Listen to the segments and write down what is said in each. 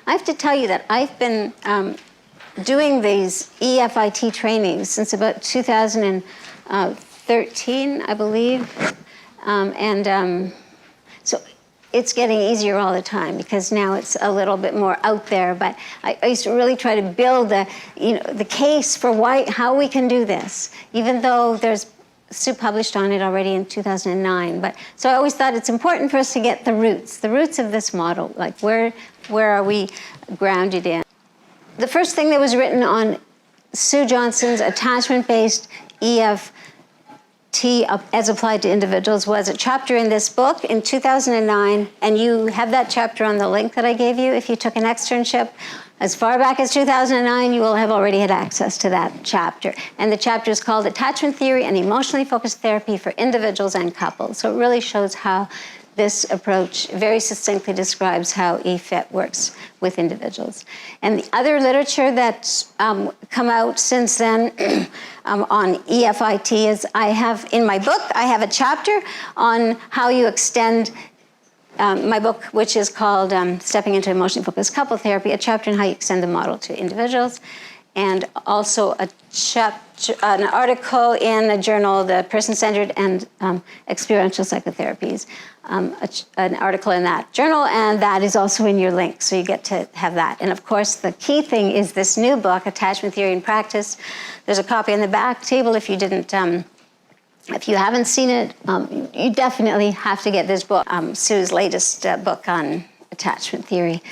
I have to tell you that I've been doing these EFIT trainings since about 2013, I believe. So it's getting easier all the time because now it's a little bit more out there. But I used to really try to build the case for how we can do this, even though there's Sue published on it already in 2009. So I always thought it's important for us to get the roots of this model, like where are we grounded in. The first thing that was written on Sue Johnson's attachment-based EFT as applied to individuals was a chapter in this book in 2009, and you have that chapter on the link that I gave you. If you took an externship as far back as 2009, you will have already had access to that chapter. And the chapter is called Attachment Theory and Emotionally Focused Therapy for Individuals and Couples. So it really shows how this approach very succinctly describes how EFIT works with individuals. And the other literature that's come out since then on EFIT is in my book, I have a chapter on how you extend my book, which is called Stepping into Emotionally Focused Couple Therapy, a chapter on how you extend the model to individuals, and also an article in a journal, The Person-Centered and Experiential Psychotherapies, an article in that journal, and that is also in your link, so you get to have that. And of course, the key thing is this new book, Attachment Theory in Practice. There's a copy on the back table if you didn't. If you haven't seen it, you definitely have to get this book, Sue's latest book on attachment theory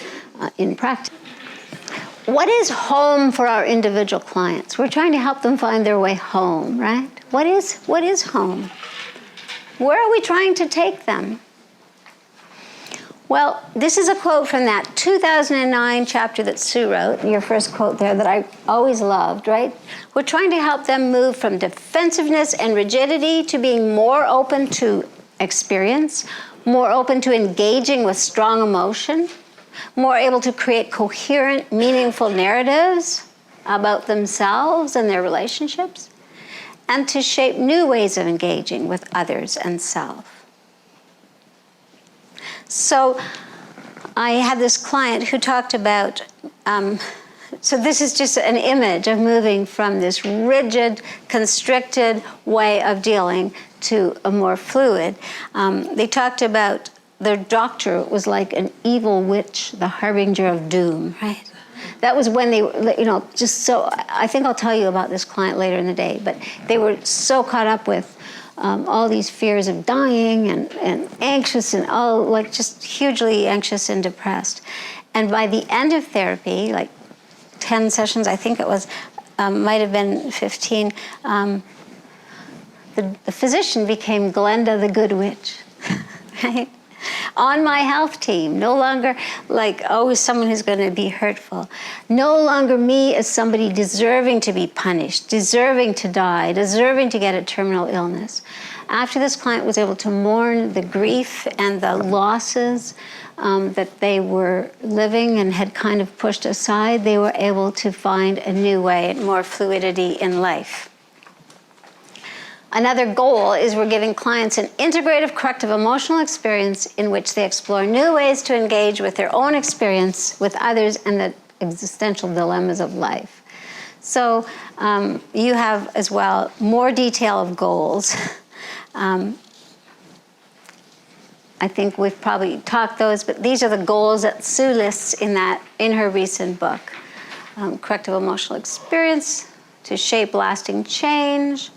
in practice. What is home for our individual clients? We're trying to help them find their way home, right? What is home? Where are we trying to take them? Well, this is a quote from that 2009 chapter that Sue wrote, your first quote there that I always loved, right? We're trying to help them move from defensiveness and rigidity to being more open to experience, more open to engaging with strong emotion, more able to create coherent, meaningful narratives about themselves and their relationships, and to shape new ways of engaging with others and self. So I had this client who talked about, so this is just an image of moving from this rigid, constricted way of dealing to a more fluid. They talked about their doctor was like an evil witch, the harbinger of doom, right? That was when they, just so, I think I'll tell you about this client later in the day, but they were so caught up with all these fears of dying and anxious and just hugely anxious and depressed. And by the end of therapy, like 10 sessions, I think it was, might have been 15, the physician became Glenda the Good Witch, right? On my health team, no longer like always someone who's going to be hurtful. No longer me as somebody deserving to be punished, deserving to die, deserving to get a terminal illness. After this client was able to mourn the grief and the losses that they were living and had kind of pushed aside, they were able to find a new way and more fluidity in life. Another goal is we're giving clients an integrative corrective emotional experience in which they explore new ways to engage with their own experience, with others, and the existential dilemmas of life. So you have as well more detail of goals. I think we've probably talked those, but these are the goals that Sue lists in her recent book. Corrective emotional experience to shape lasting change.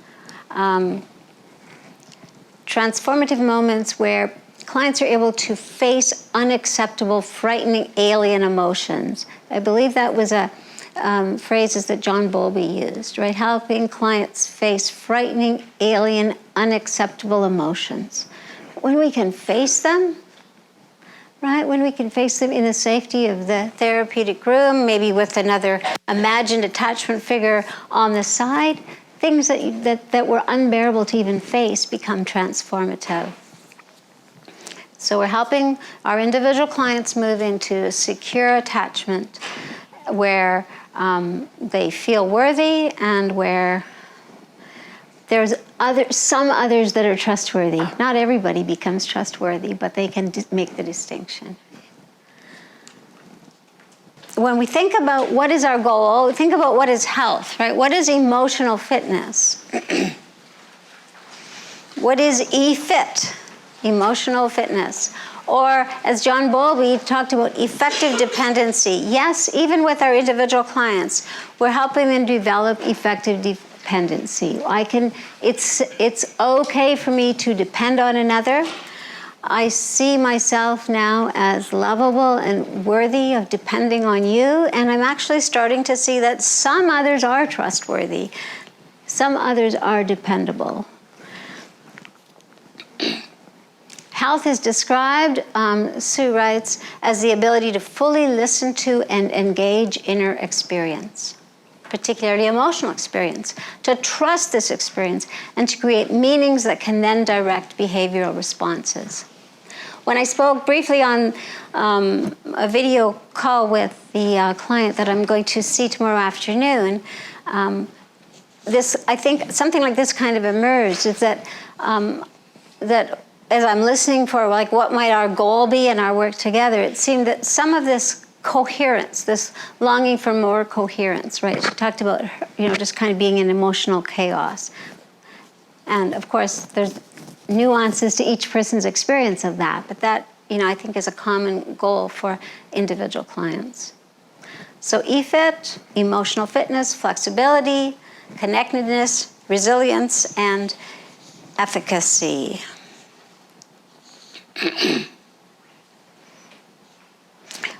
Transformative moments where clients are able to face unacceptable, frightening, alien emotions. I believe that was phrases that John Bowlby used, right? Helping clients face frightening, alien, unacceptable emotions. When we can face them, right? When we can face them in the safety of the therapeutic room, maybe with another imagined attachment figure on the side, things that were unbearable to even face become transformative. So we're helping our individual clients move into a secure attachment where they feel worthy and where there's some others that are trustworthy. Not everybody becomes trustworthy, but they can make the distinction. when we think about what is our goal, think about what is health, right? What is emotional fitness? What is EFIT? Emotional fitness. Or, as John Bowlby talked about, effective dependency. Yes, even with our individual clients, we're helping them develop effective dependency. It's okay for me to depend on another. I see myself now as lovable and worthy of depending on you, and I'm actually starting to see that some others are trustworthy. Some others are dependable. Health is described, Sue writes, as the ability to fully listen to and engage inner experience, particularly emotional experience, to trust this experience, and to create meanings that can then direct behavioral responses. When I spoke briefly on a video call with the client that I'm going to see tomorrow afternoon, I think something like this kind of emerged, is that as I'm listening for like what might our goal be in our work together, it seemed that some of this coherence, this longing for more coherence, right? She talked about, just kind of being in emotional chaos. And of course, there's nuances to each person's experience of that, but that, I think is a common goal for individual clients. So EFIT, emotional fitness, flexibility, connectedness, resilience, and efficacy.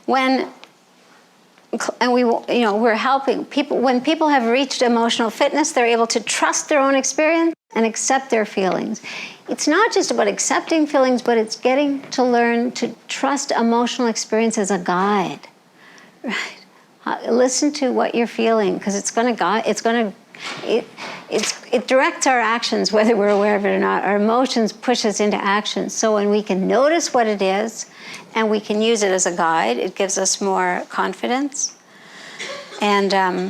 We're helping people. When people have reached emotional fitness, they're able to trust their own experience and accept their feelings. It's not just about accepting feelings, but it's getting to learn to trust emotional experience as a guide. Right? Listen to what you're feeling, because it's going to guide. It directs our actions, whether we're aware of it or not. Our emotions push us into action. So when we can notice what it is and we can use it as a guide, it gives us more confidence and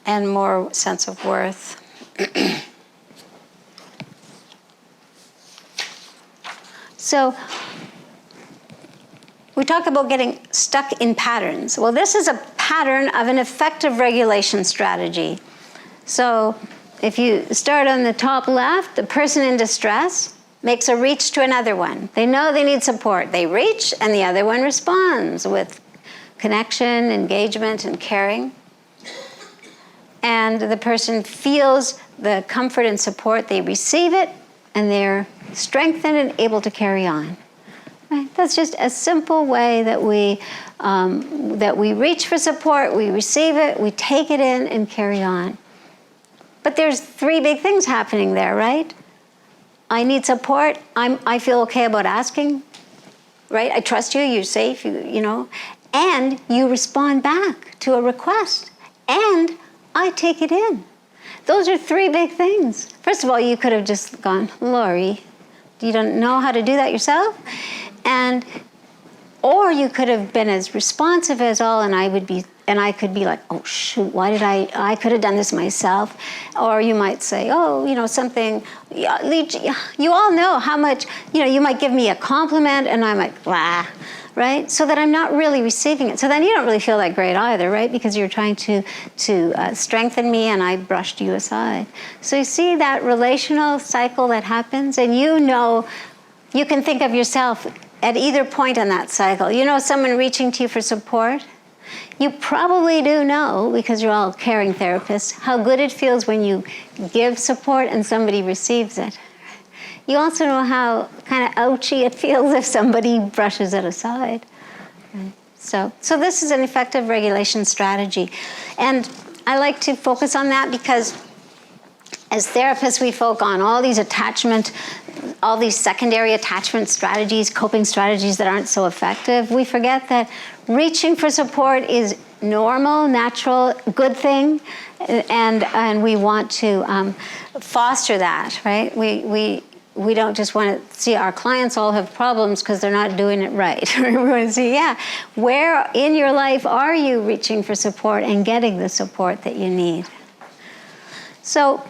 more sense of worth. So we talk about getting stuck in patterns. Well, this is a pattern of an effective regulation strategy. So if you start on the top left, the person in distress makes a reach to another one. They know they need support. They reach, and the other one responds with connection, engagement, and caring. And the person feels the comfort and support. They receive it, and they're strengthened and able to carry on. Right? That's just a simple way that we reach for support, we receive it, we take it in, and carry on. But there's three big things happening there, right? I need support. I feel okay about asking, right? I trust you. You're safe. And you respond back to a request, and I take it in. Those are three big things. First of all, you could have just gone, Lori, you don't know how to do that yourself, or you could have been as responsive as all, and I could be like, oh shoot, why did I could have done this myself. Or you might say, something, you all know how much, you might give me a compliment and I'm like, blah, right? So that I'm not really receiving it. So then you don't really feel that great either, right? Because you're trying to strengthen me and I brushed you aside. So you see that relational cycle that happens, and you can think of yourself at either point on that cycle. Someone reaching to you for support. You probably do know, because you're all caring therapists, how good it feels when you give support and somebody receives it. You also know how kind of ouchy it feels if somebody brushes it aside. So this is an effective regulation strategy. And I like to focus on that because as therapists, we focus on all these secondary attachment strategies, coping strategies that aren't so effective. We forget that reaching for support is normal, natural, good thing, and we want to foster that, right? We don't just want to see our clients all have problems because they're not doing it right. We want to see, where in your life are you reaching for support and getting the support that you need? So,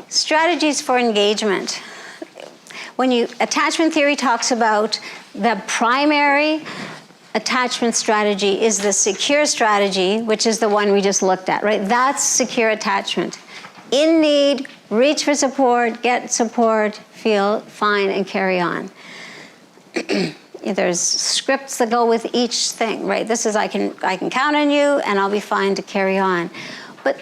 strategies for engagement. Attachment theory talks about the primary attachment strategy is the secure strategy, which is the one we just looked at, right? That's secure attachment. In need, reach for support, get support, feel fine, and carry on. There's scripts that go with each thing, right? This is I can count on you, and I'll be fine to carry on. But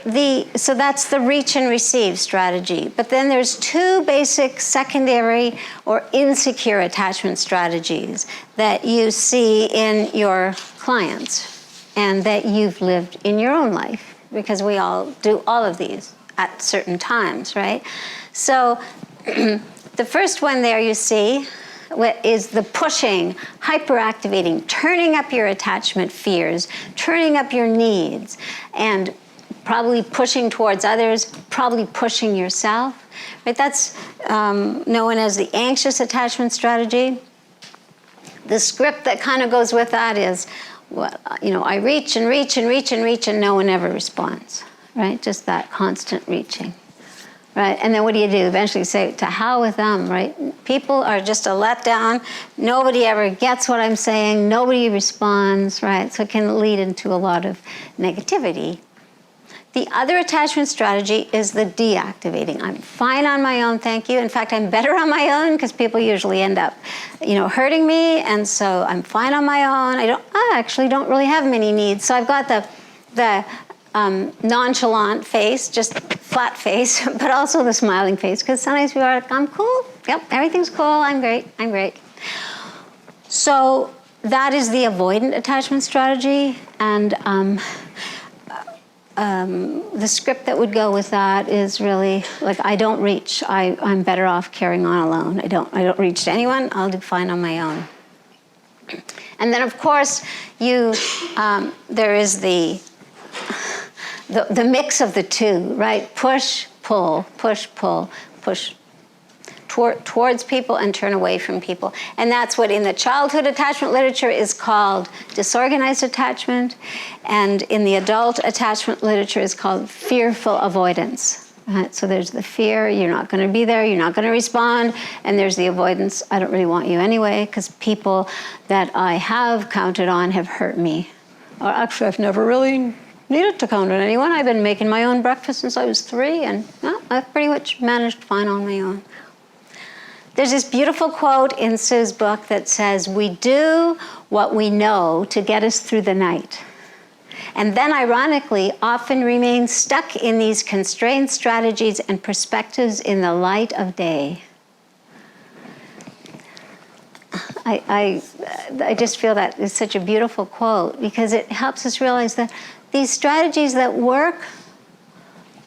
so that's the reach and receive strategy. But then there's two basic secondary or insecure attachment strategies that you see in your clients and that you've lived in your own life, because we all do all of these at certain times, right? So the first one there you see is the pushing, hyperactivating, turning up your attachment fears, turning up your needs, and probably pushing towards others, probably pushing yourself, right? That's known as the anxious attachment strategy. The script that kind of goes with that is, well, I reach and reach and reach and reach, and no one ever responds, right? Just that constant reaching, right? And then what do? Eventually you say, to hell with them, right? People are just a letdown. Nobody ever gets what I'm saying. Nobody responds, right? So it can lead into a lot of negativity. The other attachment strategy is the deactivating. I'm fine on my own, thank you. In fact, I'm better on my own, because people usually end up, hurting me, and so I'm fine on my own. I actually don't really have many needs. So I've got the nonchalant face, just flat face, but also the smiling face, because sometimes people are like, I'm cool. Yep, everything's cool. I'm great. So that is the avoidant attachment strategy, and the script that would go with that is really like, I don't reach. I'm better off carrying on alone. I don't reach to anyone. I'll do fine on my own. And then, of course, there is the mix of the two, right? Push, pull, push, pull, push towards people and turn away from people. And that's what in the childhood attachment literature is called disorganized attachment, and in the adult attachment literature is called fearful avoidance. Right? So there's the fear, you're not going to be there, you're not going to respond, and there's the avoidance, I don't really want you anyway, because people that I have counted on have hurt me. Or actually, I've never really needed to count on anyone. I've been making my own breakfast since I was 3, and I've pretty much managed fine on my own. There's this beautiful quote in Sue's book that says, we do what we know to get us through the night, and then ironically often remain stuck in these constrained strategies and perspectives in the light of day. I just feel that is such a beautiful quote, because it helps us realize that these strategies that work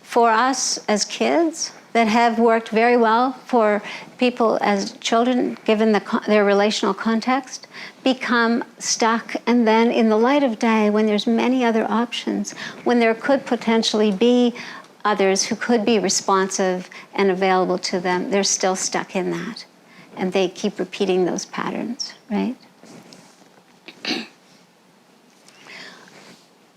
for us as kids, that have worked very well for people as children, given their relational context, become stuck. And then in the light of day, when there's many other options, when there could potentially be others who could be responsive and available to them, they're still stuck in that. And they keep repeating those patterns, right?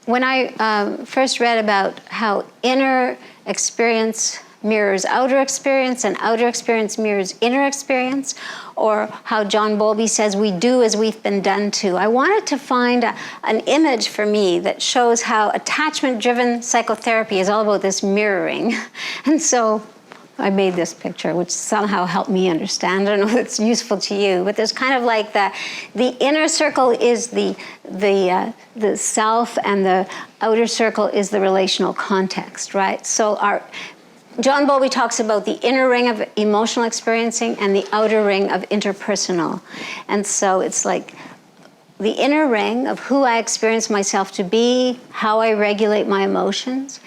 When I first read about how inner experience mirrors outer experience, and outer experience mirrors inner experience, or how John Bowlby says we do as we've been done to, I wanted to find an image for me that shows how attachment-driven psychotherapy is all about this mirroring. And so I made this picture, which somehow helped me understand. I don't know if it's useful to you, but there's kind of like the inner circle is the self, and the outer circle is the relational context, right? So John Bowlby talks about the inner ring of emotional experiencing and the outer ring of interpersonal. And so it's like the inner ring of who I experience myself to be, how I regulate my emotions,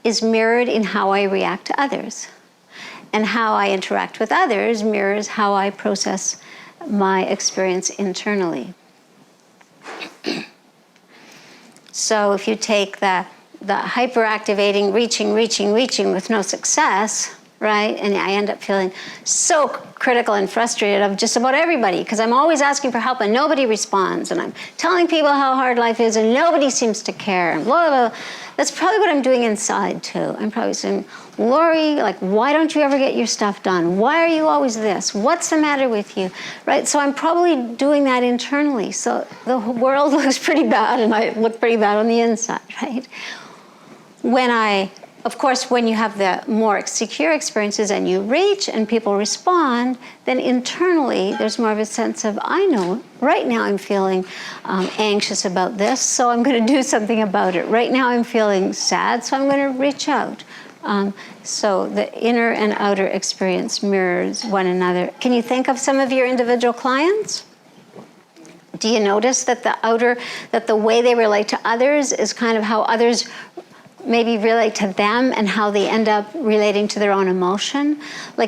is mirrored in how I react to others. And how I interact with others mirrors how I process my experience internally. So if you take the hyperactivating, reaching with no success, right? And I end up feeling so critical and frustrated of just about everybody, because I'm always asking for help and nobody responds, and I'm telling people how hard life is and nobody seems to care, and blah, blah, blah. That's probably what I'm doing inside too. I'm probably saying, Lori, like, why don't you ever get your stuff done? Why are you always this? What's the matter with you? Right? So I'm probably doing that internally. So the world looks pretty bad and I look pretty bad on the inside, right? Of course, when you have the more secure experiences and you reach and people respond, then internally there's more of a sense of, I know, right now I'm feeling anxious about this, so I'm going to do something about it. Right now I'm feeling sad, so I'm going to reach out. So the inner and outer experience mirrors one another. Can you think of some of your individual clients? Do you notice that the way they relate to others is kind of how others maybe relate to them and how they end up relating to their own emotion? Like